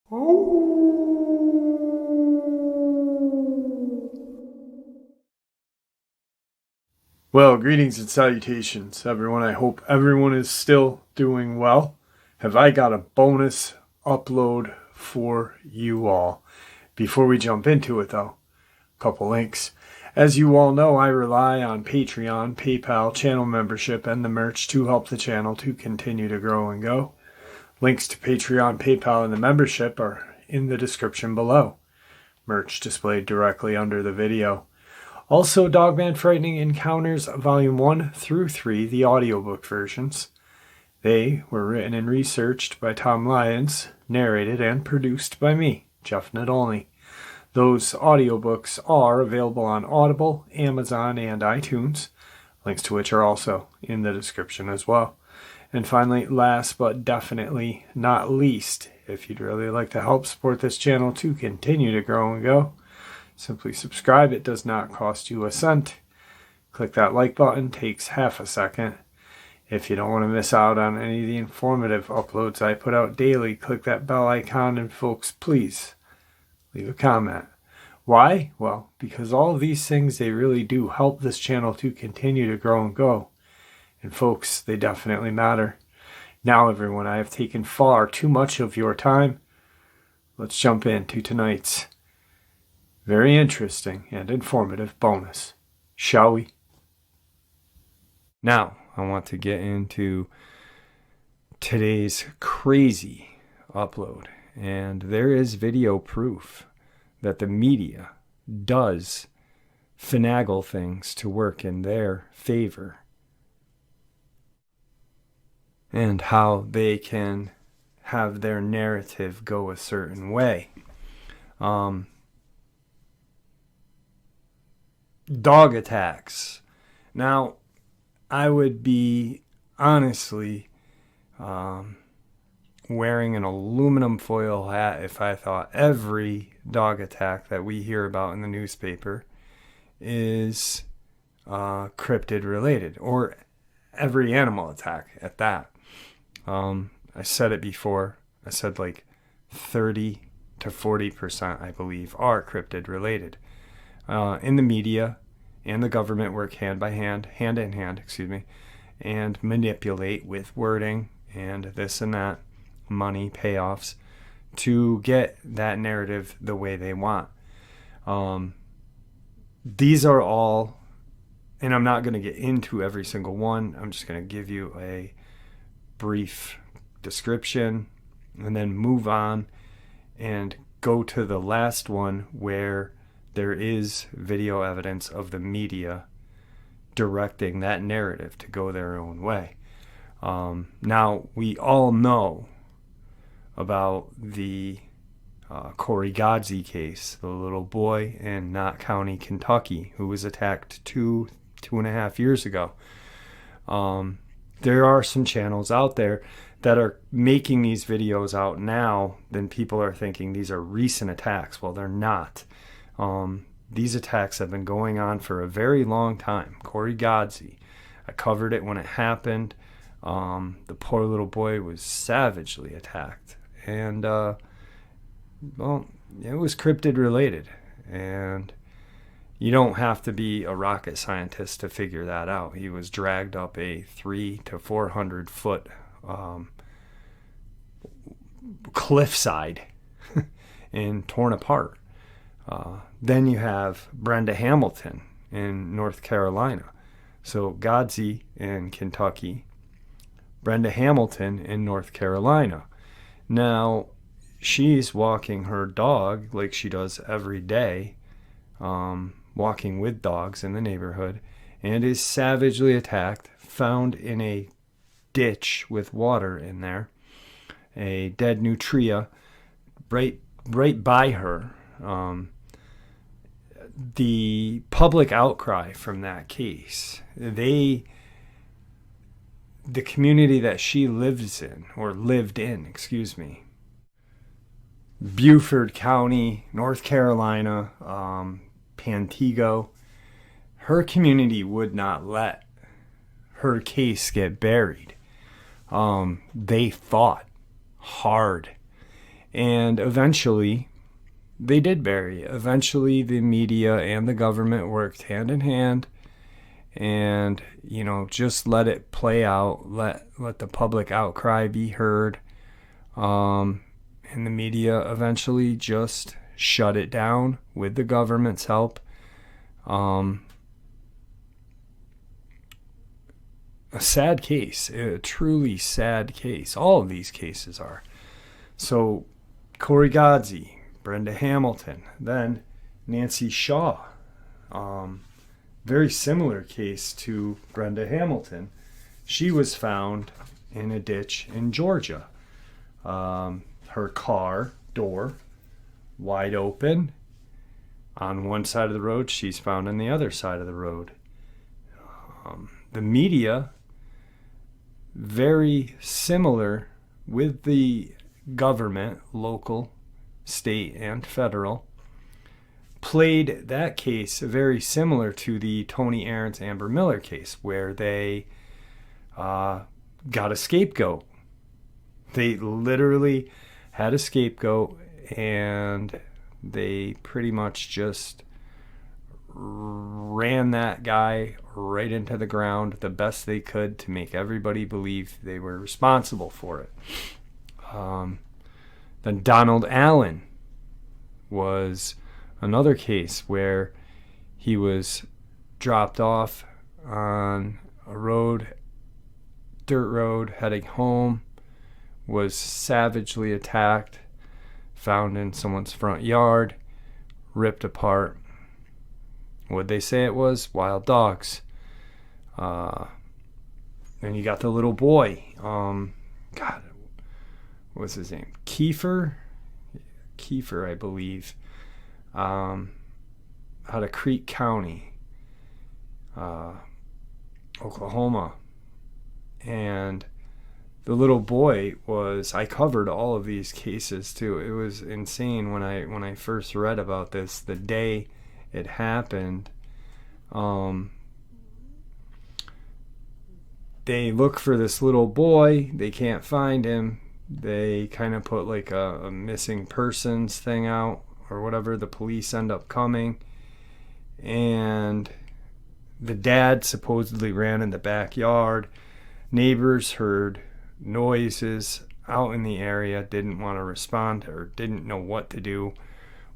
Well, greetings and salutations, everyone. I hope everyone is still doing well. Have I got a bonus upload for you all? Before we jump into it, though, a couple links. As you all know, I rely on Patreon, PayPal, channel membership, and the merch to help the channel to continue to grow and go. Links to Patreon, PayPal, and the membership are in the description below. Merch displayed directly under the video. Also, Dogman Frightening Encounters Volume 1 through 3, the audiobook versions. They were written and researched by Tom Lyons, narrated and produced by me, Jeff Nadolny. Those audiobooks are available on Audible, Amazon, and iTunes, links to which are also in the description as well. And finally, last but definitely not least, if you'd really like to help support this channel to continue to grow and go, simply subscribe. It does not cost you a cent. Click that like button, takes half a second. If you don't want to miss out on any of the informative uploads I put out daily, click that bell icon, and folks, please leave a comment. Why? Well, because all of these things, they really do help this channel to continue to grow and go. And folks, they definitely matter. Now everyone, I have taken far too much of your time. Let's jump into tonight's very interesting and informative bonus, shall we? Now, I want to get into today's crazy upload. And there is video proof that the media does finagle things to work in their favor. And how they can have their narrative go a certain way. Dog attacks. Now, I would be honestly wearing an aluminum foil hat if I thought every dog attack that we hear about in the newspaper is cryptid related, or every animal attack at that. I said it before. I said like 30 to 40%, I believe, are cryptid related. In the media and the government work hand in hand, and manipulate with wording and this and that, money, payoffs, to get that narrative the way they want. These are all, and I'm not going to get into every single one. I'm just going to give you a brief description and then move on and go to the last one where there is video evidence of the media directing that narrative to go their own way. Now, we all know about the Corey Godsey case, the little boy in Knott County, Kentucky, who was attacked two and a half years ago. There are some channels out there that are making these videos out now, then people are thinking these are recent attacks. Well, they're not. These attacks have been going on for a very long time. Corey Godsey, I covered it when it happened. The poor little boy was savagely attacked. And, well, it was cryptid related. And you don't have to be a rocket scientist to figure that out. He was dragged up a 300 to 400 foot cliffside and torn apart. Then you have Brenda Hamilton in North Carolina. So Godsey in Kentucky, Brenda Hamilton in North Carolina. Now, she's walking her dog like she does every day, walking with dogs in the neighborhood, and is savagely attacked, found in a ditch with water in there, a dead nutria right by her. The public outcry from that case, the community that she lived in, Beaufort County, North Carolina, Pantego, her community would not let her case get buried. They fought hard And eventually, they did bury it. Eventually, the media and the government worked hand in hand and, just let it play out. Let the public outcry be heard. And the media eventually just shut it down with the government's help. A sad case, a truly sad case. All of these cases are. So, Corey Godsey, Brenda Hamilton, then Nancy Shaw. Very similar case to Brenda Hamilton. She was found in a ditch in Georgia. Her car door wide open on one side of the road. She's found on the other side of the road. The media, very similar with the government, local, state, and federal, played that case very similar to the Tony Aarons Amber Miller case, where they got a scapegoat. They literally had a scapegoat, and they pretty much just ran that guy right into the ground the best they could to make everybody believe they were responsible for it. Then Donald Allen was another case where he was dropped off on a road, dirt road, heading home, was savagely attacked, found in someone's front yard, ripped apart. What'd they say it was? Wild dogs. And you got the little boy. God, what's his name? Kiefer, I believe. Out of Creek County, Oklahoma. And the little boy was, I covered all of these cases too. It was insane when I first read about this, the day it happened. They look for this little boy, they can't find him. They kind of put like a missing persons thing out or whatever. The police end up coming, and the dad supposedly ran in the backyard. Neighbors heard noises out in the area, didn't want to respond or didn't know what to do,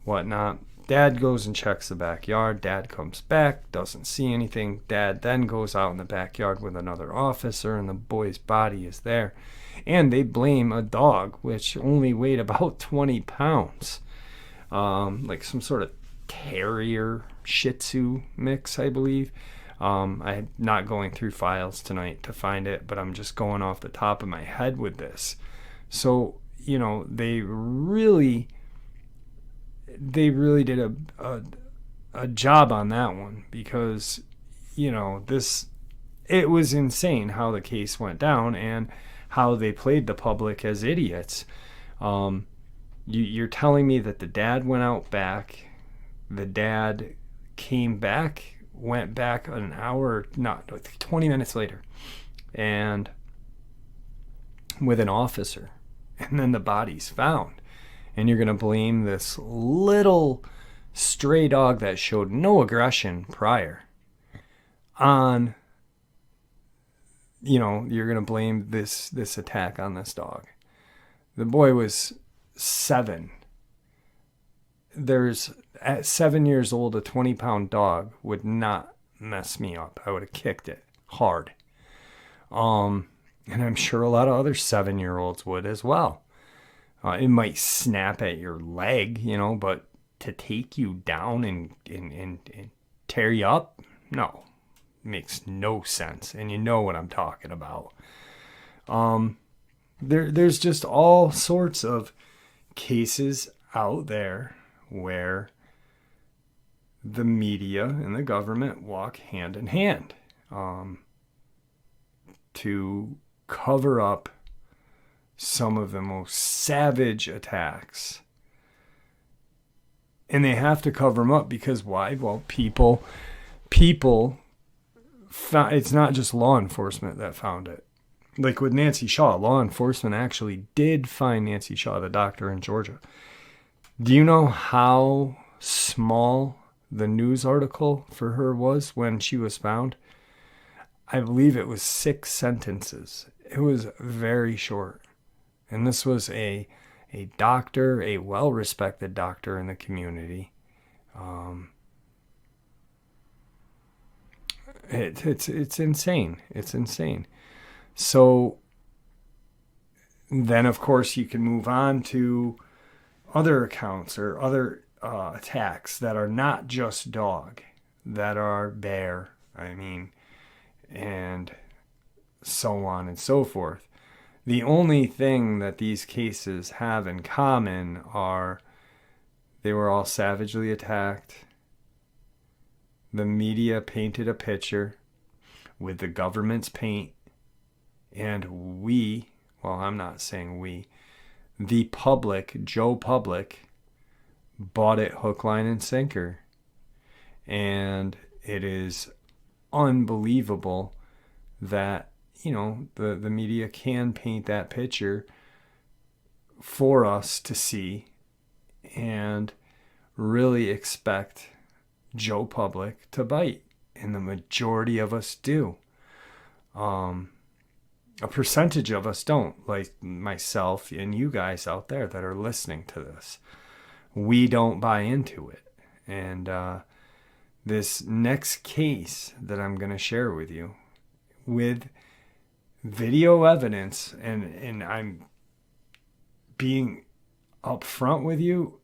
whatnot. Dad goes and checks the backyard. Dad comes back, doesn't see anything. Dad then goes out in the backyard with another officer, and the boy's body is there. And they blame a dog, which only weighed about 20 pounds. Like some sort of terrier Shih Tzu mix, I believe. I'm not going through files tonight to find it, but I'm just going off the top of my head with this. So, they really did a job on that one, because, it was insane how the case went down and how they played the public as idiots. You're telling me that the dad went out back, the dad came back, went back an hour, not 20 minutes later, and with an officer, and then the body's found, and you're going to blame this little stray dog that showed no aggression prior on, you're going to blame this attack on this dog. The boy was 7. At 7 years old, a 20-pound dog would not mess me up. I would have kicked it hard. And I'm sure a lot of other 7-year-olds would as well. It might snap at your leg, but to take you down and tear you up, no. Makes no sense. And you know what I'm talking about. There's just all sorts of cases out there where the media and the government walk hand in hand to cover up some of the most savage attacks. And they have to cover them up because why? Well, people it's not just law enforcement that found it. Like with Nancy Shaw, law enforcement actually did find Nancy Shaw, the doctor in Georgia. Do you know how small the news article for her was when she was found? I believe it was 6 sentences. It was very short. And this was a doctor, a well-respected doctor in the community. It's insane. It's insane. So then, of course, you can move on to other accounts or other attacks that are not just dog, that are bear, and so on and so forth. The only thing that these cases have in common are they were all savagely attacked. The media painted a picture with the government's paint, and I'm not saying we, the public, Joe Public, bought it hook, line, and sinker. And it is unbelievable that, the media can paint that picture for us to see and really expect Joe Public to bite. And the majority of us do. A percentage of us don't, like myself and you guys out there that are listening to this. We don't buy into it. And this next case that I'm going to share with you with video evidence, and I'm being upfront with you,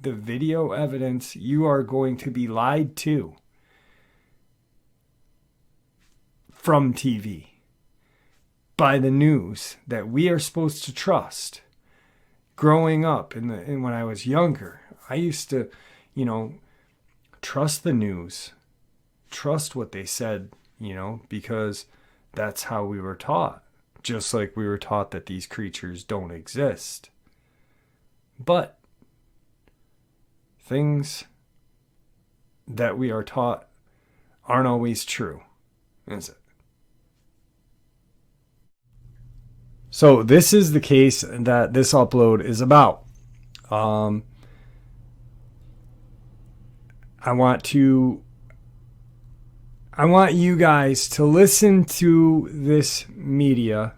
the video evidence, you are going to be lied to from TV by the news that we are supposed to trust. Growing up and when I was younger, I used to, trust the news, trust what they said, because that's how we were taught. Just like we were taught that these creatures don't exist. But things that we are taught aren't always true, is it? So this is the case that this upload is about. I want you guys to listen to this media,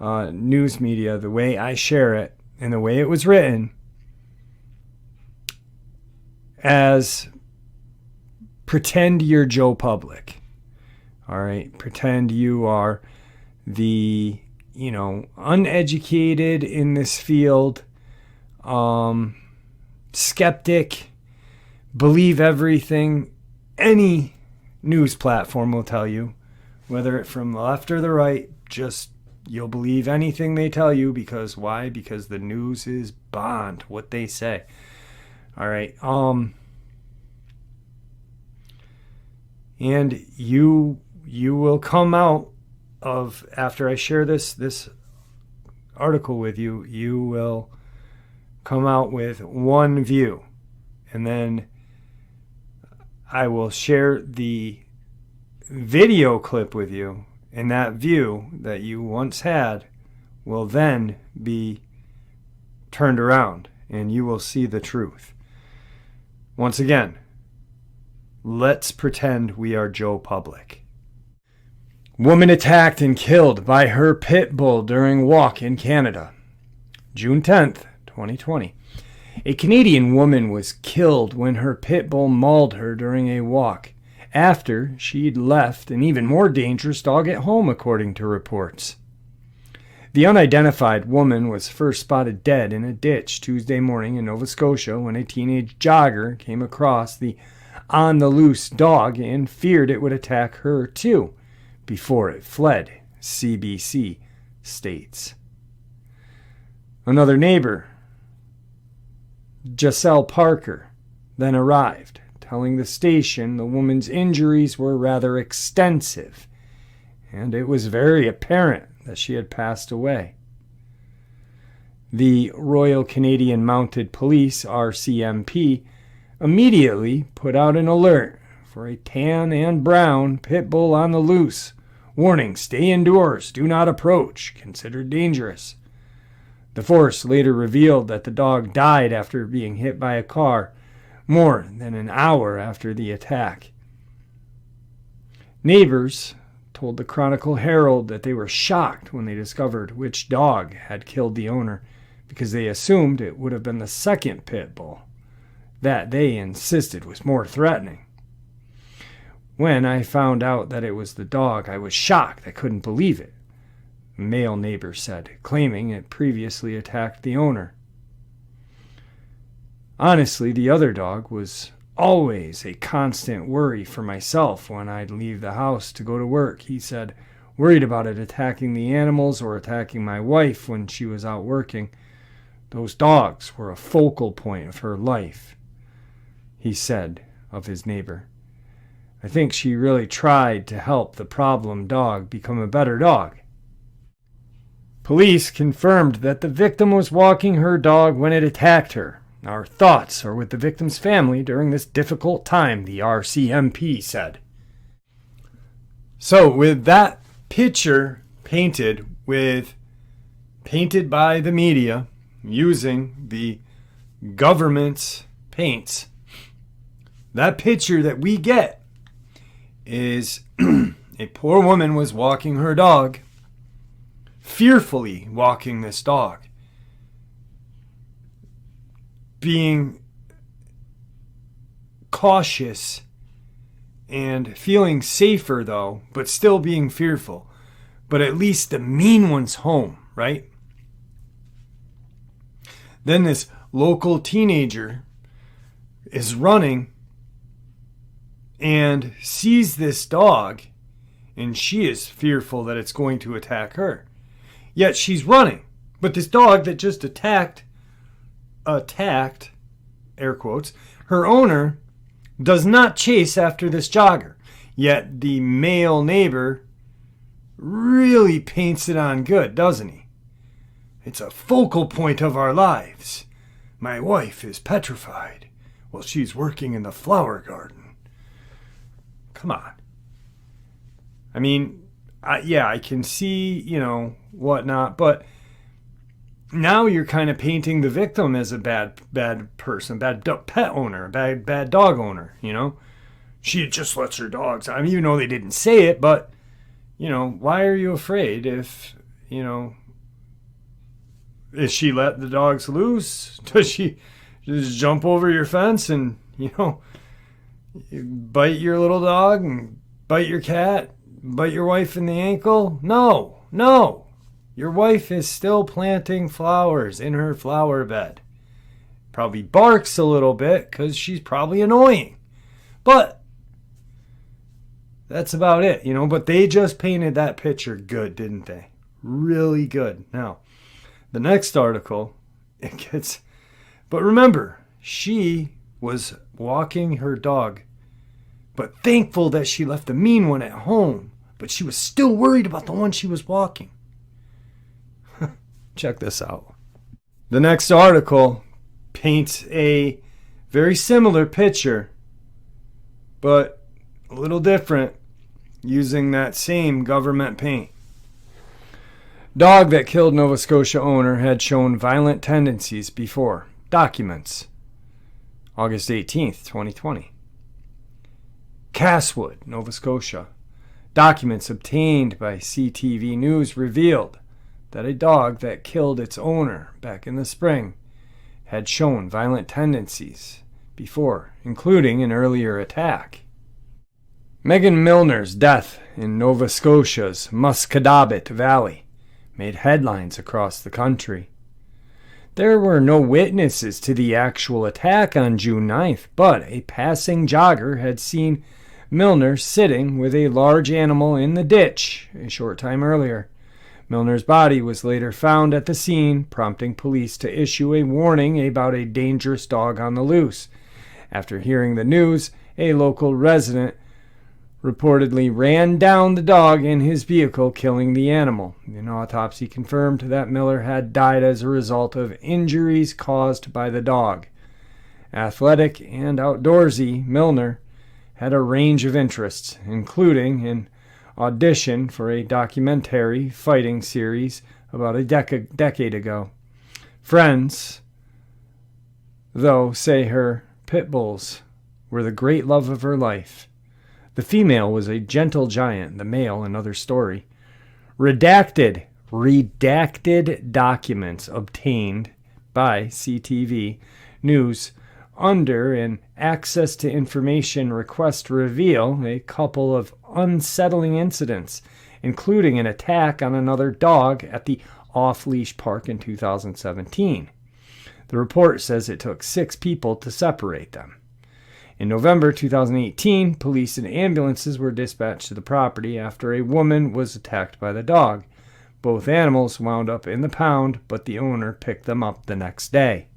news media, the way I share it and the way it was written, as pretend you're Joe Public. All right, pretend you are the uneducated in this field, skeptic, believe everything any news platform will tell you, whether it's from the left or the right. Just you'll believe anything they tell you, because why? Because the news is bond what they say. All right. And you will come out of, after I share this article with you, you will come out with one view, and then I will share the video clip with you, and that view that you once had will then be turned around, and you will see the truth. Once again, let's pretend we are Joe Public. Woman attacked and killed by her pit bull during walk in Canada. June 10th, 2020. A Canadian woman was killed when her pit bull mauled her during a walk after she'd left an even more dangerous dog at home, according to reports. The unidentified woman was first spotted dead in a ditch Tuesday morning in Nova Scotia when a teenage jogger came across the on-the-loose dog and feared it would attack her too before it fled, CBC states. Another neighbor, Giselle Parker, then arrived, telling the station the woman's injuries were rather extensive, and it was very apparent that she had passed away. The Royal Canadian Mounted Police, RCMP, immediately put out an alert for a tan and brown pit bull on the loose Warning, stay indoors, do not approach, considered dangerous. The force later revealed that the dog died after being hit by a car more than an hour after the attack. Neighbors told the Chronicle Herald that they were shocked when they discovered which dog had killed the owner, because they assumed it would have been the second pit bull that they insisted was more threatening. When I found out that it was the dog, I was shocked. I couldn't believe it, a male neighbor said, claiming it previously attacked the owner. Honestly, the other dog was always a constant worry for myself when I'd leave the house to go to work, he said, worried about it attacking the animals or attacking my wife when she was out working. Those dogs were a focal point of her life, he said of his neighbor. I think she really tried to help the problem dog become a better dog. Police confirmed that the victim was walking her dog when it attacked her. Our thoughts are with the victim's family during this difficult time, the RCMP said. So with that picture painted by the media using the government's paints, that picture that we get is a poor woman was walking her dog, fearfully walking this dog, being cautious and feeling safer though, but still being fearful. But at least the mean one's home, right? Then this local teenager is running and sees this dog, and she is fearful that it's going to attack her. Yet she's running. But this dog that just attacked, air quotes, her owner does not chase after this jogger. Yet the male neighbor really paints it on good, doesn't he? It's a focal point of our lives. My wife is petrified while she's working in the flower garden. Come on. I mean, I can see, whatnot, but now you're kind of painting the victim as a bad person, bad pet owner, bad dog owner, She just lets her dogs out. I mean, even though they didn't say it, but, why are you afraid if she let the dogs loose? Does she just jump over your fence and, bite your little dog and bite your cat, bite your wife in the ankle? No. Your wife is still planting flowers in her flower bed. Probably barks a little bit because she's probably annoying. But that's about it, But they just painted that picture good, didn't they? Really good. Now, the next article, but remember, she was walking her dog, but thankful that she left the mean one at home, but she was still worried about the one she was walking. Check this out. The next article paints a very similar picture, but a little different, using that same government paint. Dog that killed Nova Scotia owner had shown violent tendencies before. Documents. August 18th, 2020. Casswood, Nova Scotia. Documents obtained by CTV News revealed that a dog that killed its owner back in the spring had shown violent tendencies before, including an earlier attack. Megan Milner's death in Nova Scotia's Musquodoboit Valley made headlines across the country. There were no witnesses to the actual attack on June 9th, but a passing jogger had seen Milner sitting with a large animal in the ditch a short time earlier. Milner's body was later found at the scene, prompting police to issue a warning about a dangerous dog on the loose. After hearing the news, a local resident reportedly ran down the dog in his vehicle, killing the animal. An autopsy confirmed that Miller had died as a result of injuries caused by the dog. Athletic and outdoorsy, Milner had a range of interests, including an audition for a documentary fighting series about a decade ago. Friends, though, say her pit bulls were the great love of her life. The female was a gentle giant, the male another story. Redacted documents obtained by CTV News under an access to information request reveal a couple of unsettling incidents, including an attack on another dog at the off-leash park in 2017. The report says it took 6 people to separate them. In November 2018, police and ambulances were dispatched to the property after a woman was attacked by the dog. Both animals wound up in the pound, but the owner picked them up the next day.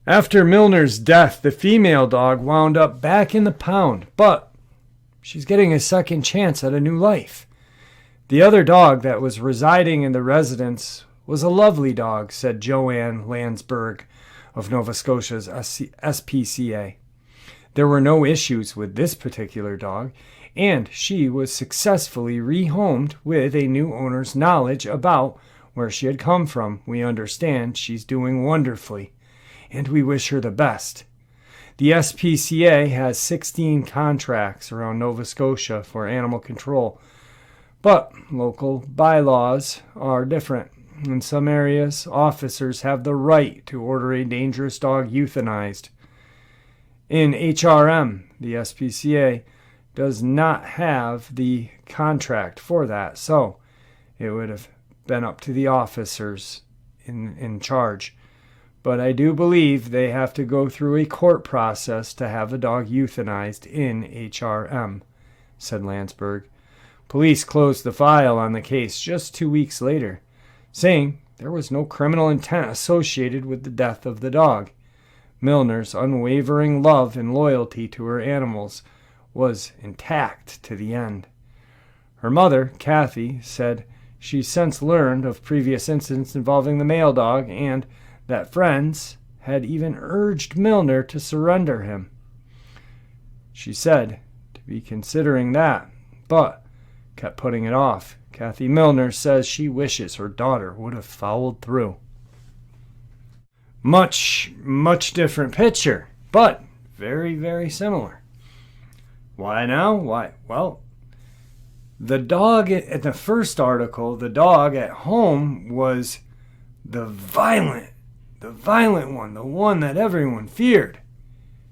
After Milner's death, the female dog wound up back in the pound, but she's getting a second chance at a new life. The other dog that was residing in the residence was a lovely dog, said Joanne Landsberg of Nova Scotia's SPCA. There were no issues with this particular dog, and she was successfully rehomed with a new owner's knowledge about where she had come from. We understand she's doing wonderfully, and we wish her the best. The SPCA has 16 contracts around Nova Scotia for animal control, but local bylaws are different. In some areas, officers have the right to order a dangerous dog euthanized. In HRM, the SPCA does not have the contract for that, so it would have been up to the officers in charge. But I do believe they have to go through a court process to have a dog euthanized in HRM, said Landsberg. Police closed the file on the case just 2 weeks later, saying there was no criminal intent associated with the death of the dog. Milner's unwavering love and loyalty to her animals was intact to the end. Her mother, Kathy, said she since learned of previous incidents involving the male dog and that friends had even urged Milner to surrender him. She said to be considering that, but kept putting it off. Kathy Milner says she wishes her daughter would have followed through. Much different picture, but very, very similar. Why now? Why? Well, the dog at the first article, the dog at home was the violent one, the one that everyone feared.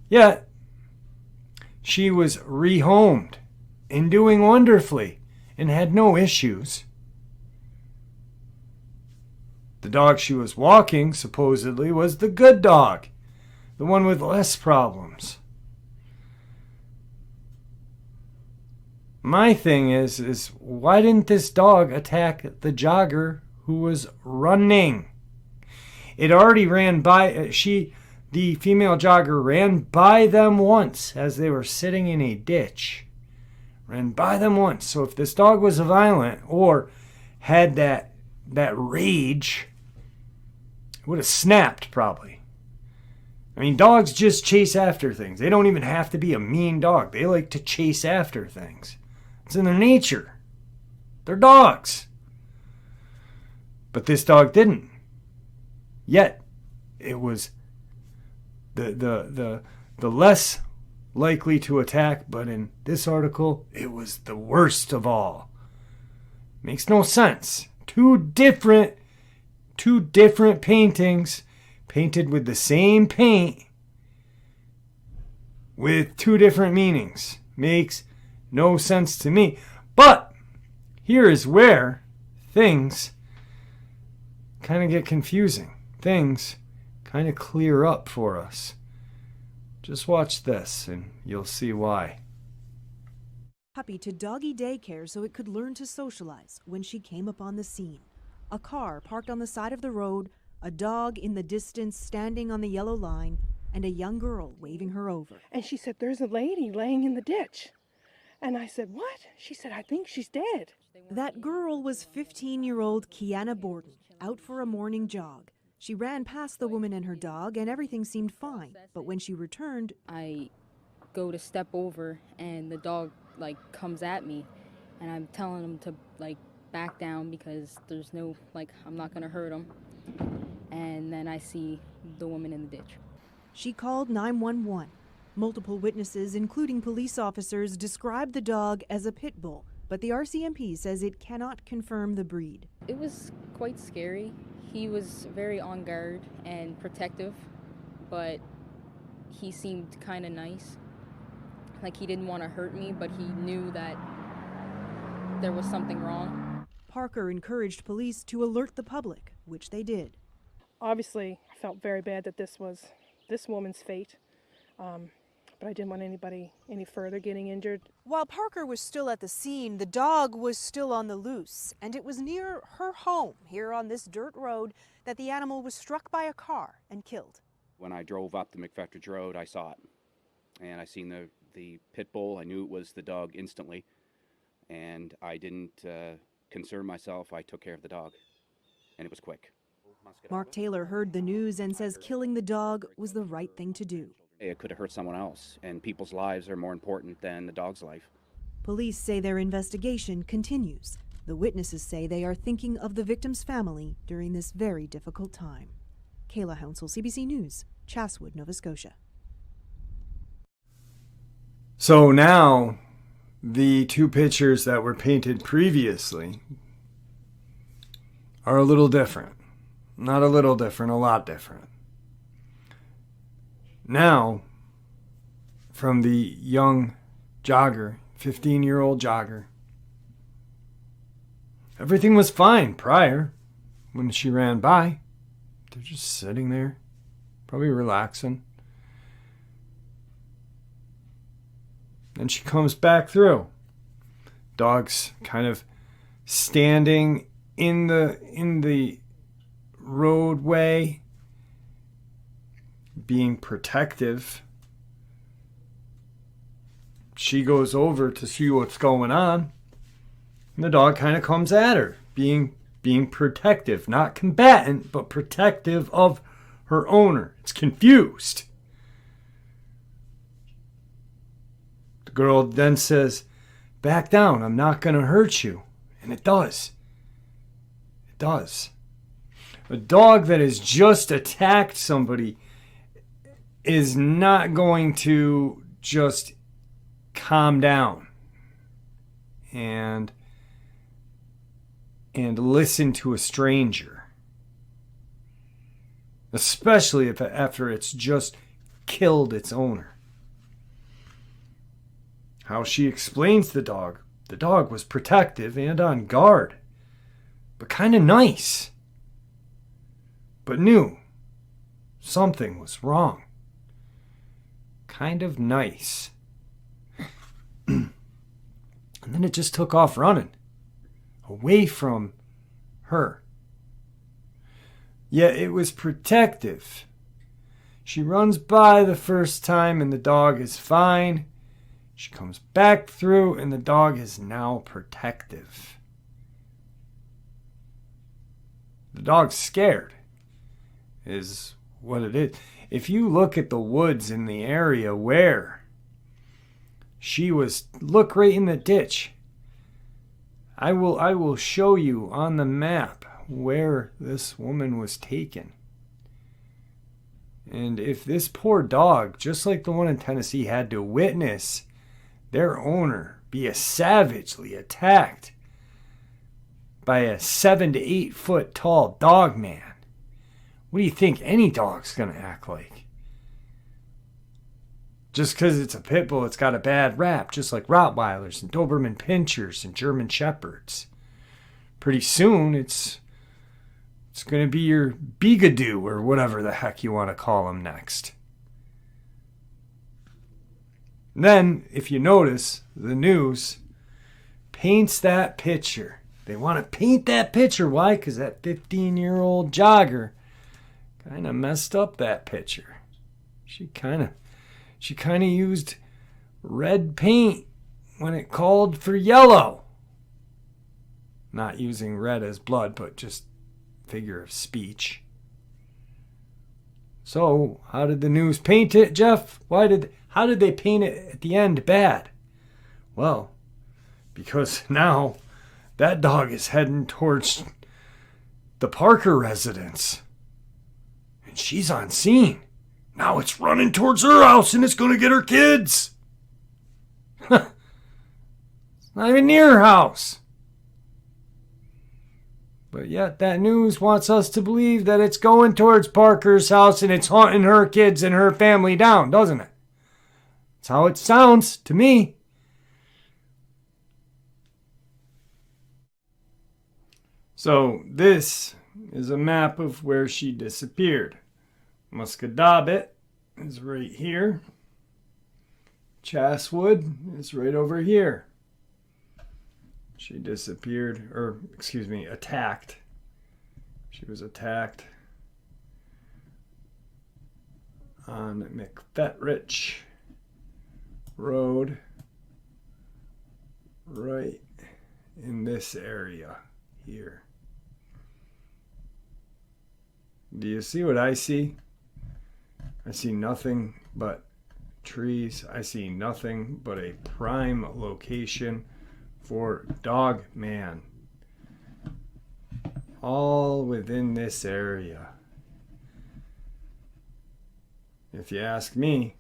Yet, she was rehomed and doing wonderfully and had no issues. The dog she was walking, supposedly, was the good dog, the one with less problems. My thing is why didn't this dog attack the jogger who was running? It already ran by, the female jogger ran by them once as they were sitting in a ditch. Ran by them once. So if this dog was violent or had that rage, it would have snapped probably. I mean, dogs just chase after things. They don't even have to be a mean dog. They like to chase after things. It's in their nature. They're dogs. But this dog didn't. Yet, it was the less likely to attack, but in this article, it was the worst of all. Makes no sense. Two different paintings painted with the same paint with two different meanings. Makes no sense to me. But here is where things kind of get confusing. Things kind of clear up for us. Just watch this and you'll see why. Puppy to doggy daycare so it could learn to socialize when she came upon the scene. A car parked on the side of the road, a dog in the distance standing on the yellow line, and a young girl waving her over. And she said, "There's a lady laying in the ditch." And I said, "What?" She said, "I think she's dead." That girl was 15-year-old Kiana Borden, out for a morning jog. She ran past the woman and her dog, and everything seemed fine. But when she returned, I go to step over, and the dog, comes at me. and I'm telling him to like back down because there's no, like, I'm not gonna hurt him. And then I see the woman in the ditch. She called 911. Multiple witnesses, including police officers, described the dog as a pit bull, but the RCMP says it cannot confirm the breed. It was quite scary. He was very on guard and protective, but he seemed kind of nice. Like he didn't want to hurt me, but he knew that there was something wrong. Parker encouraged police to alert the public, which they did. Obviously, I felt very bad that this was this woman's fate, but I didn't want anybody any further getting injured. While Parker was still at the scene, the dog was still on the loose, and it was near her home here on this dirt road that the animal was struck by a car and killed. When I drove up the McFettridge Road, I saw it, and I seen the pit bull. I knew it was the dog instantly, and I didn't concern myself. I took care of the dog, and it was quick. Mark Taylor heard the news and says killing the dog was the right thing to do. It could have hurt someone else, and people's lives are more important than the dog's life. Police say their investigation continues. The witnesses say they are thinking of the victim's family during this very difficult time. Kayla Hounsell, CBC News, Chatswood, Nova Scotia. So now, the two pictures that were painted previously are a little different. Not a little different, a lot different. Now, from the young jogger, 15-year-old jogger, everything was fine prior when she ran by. They're just sitting there, probably relaxing. And she comes back through. Dog's kind of standing in the roadway, being protective. She goes over to see what's going on, and the dog kind of comes at her, being protective, not combatant, but protective of her owner. It's confused. The girl then says, "Back down, I'm not going to hurt you." And it does. It does. A dog that has just attacked somebody is not going to just calm down and listen to a stranger, especially if after it's just killed its owner. How she explains the dog was protective and on guard, but kind of nice, but knew something was wrong. Kind of nice. And then it just took off running away from her. Yet it was protective. She runs by the first time and the dog is fine. She comes back through and the dog is now protective. The dog's scared, is what it is. If you look at the woods in the area where she was, look right in the ditch. I will show you on the map where this woman was taken. And if this poor dog, just like the one in Tennessee, had to witness their owner be savagely attacked by a 7 to 8 foot tall Dogman, what do you think any dog's going to act like? Just because it's a pit bull, it's got a bad rap, just like Rottweilers and Doberman Pinschers and German Shepherds. Pretty soon, it's going to be your Bigadoo or whatever the heck you want to call them next. Then, if you notice, the news paints that picture. They want to paint that picture. Why? Because that 15-year-old jogger kind of messed up that picture. She kind of used red paint when it called for yellow. Not using red as blood, but just figure of speech. So, how did the news paint it, Jeff? How did they paint it at the end bad? Well, because now that dog is heading towards the Parker residence. And she's on scene. Now it's running towards her house and it's going to get her kids. It's not even near her house. But yet that news wants us to believe that it's going towards Parker's house and it's hunting her kids and her family down, doesn't it? That's how it sounds to me. So this is a map of where she disappeared. Muscadabit is right here. Chaswood is right over here. She disappeared, or excuse me, attacked. She was attacked on McFetrich Road, right in this area here. Do you see what I see? I see nothing but trees. I see nothing but a prime location for Dogman. All within this area. If you ask me,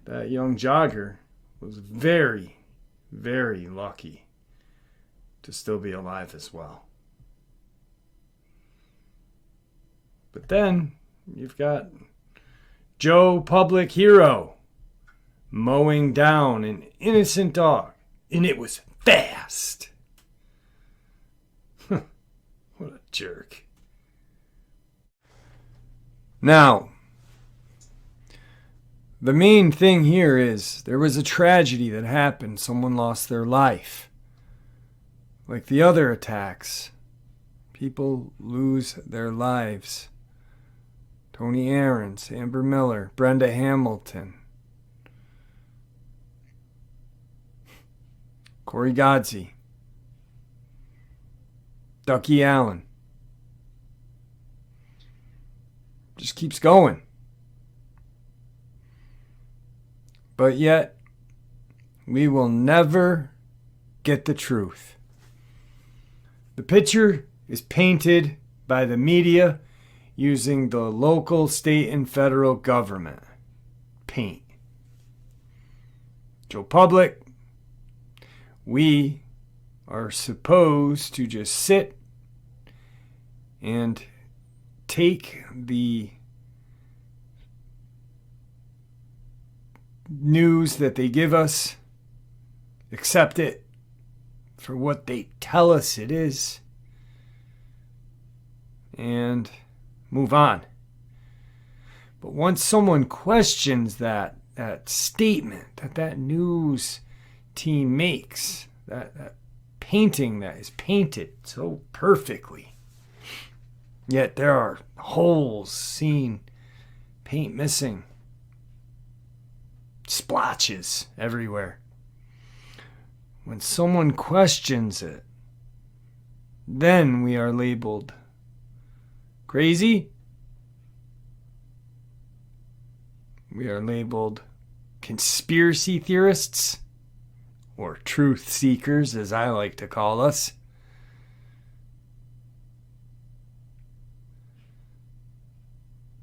that young jogger was very, very lucky to still be alive as well. But then you've got Joe Public Hero mowing down an innocent dog, and it was fast. What a jerk. Now, the main thing here is there was a tragedy that happened. Someone lost their life. Like the other attacks, people lose their lives. Tony Aarons, Amber Miller, Brenda Hamilton, Corey Godsey, Ducky Allen. Just keeps going. But yet, we will never get the truth. The picture is painted by the media using the local, state, and federal government paint. Joe Public, we are supposed to just sit and take the news that they give us, accept it for what they tell us it is, and move on. But once someone questions that statement that news team makes, that painting that is painted so perfectly, yet there are holes seen, paint missing, splotches everywhere. When someone questions it, then we are labeled crazy. We are labeled conspiracy theorists, or truth seekers, as I like to call us.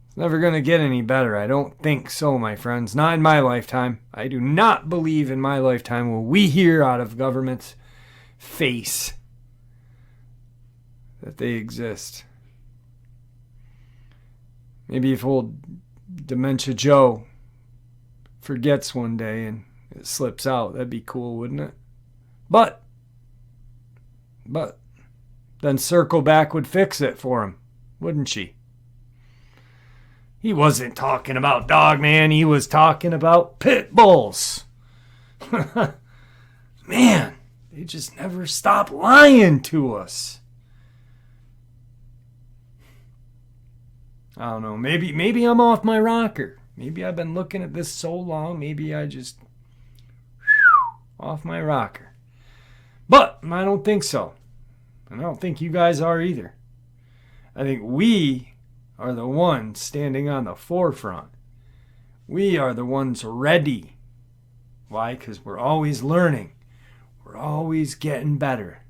It's never going to get any better. I don't think so, my friends. Not in my lifetime. I do not believe in my lifetime will we hear out of government's face that they exist. Maybe if old Dementia Joe forgets one day and it slips out, that'd be cool, wouldn't it? But then Circle Back would fix it for him, wouldn't she? He wasn't talking about Dogman, he was talking about pit bulls. Man, they just never stop lying to us. I don't know, maybe I'm off my rocker. Maybe I've been looking at this so long, maybe I just off my rocker. But I don't think so. And I don't think you guys are either. I think we are the ones standing on the forefront. We are the ones ready. Why? Because we're always learning. We're always getting better.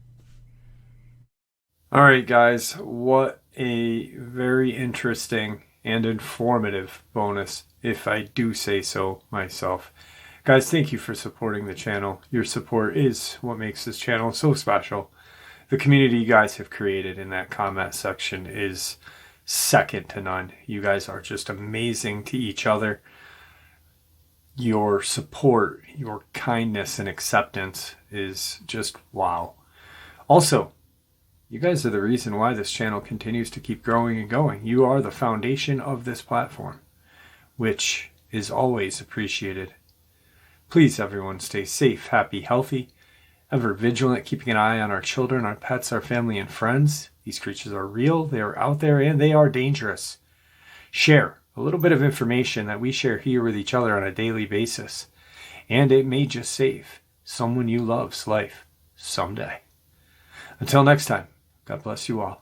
All right, guys, what a very interesting and informative bonus, if I do say so myself. Guys, thank you for supporting the channel. Your support is what makes this channel so special. The community you guys have created in that comment section is second to none. You guys are just amazing to each other. Your support, your kindness and acceptance is just wow. Also, you guys are the reason why this channel continues to keep growing and going. You are the foundation of this platform, which is always appreciated. Please, everyone, stay safe, happy, healthy, ever vigilant, keeping an eye on our children, our pets, our family, and friends. These creatures are real, they are out there, and they are dangerous. Share a little bit of information that we share here with each other on a daily basis, and it may just save someone you love's life someday. Until next time, God bless you all.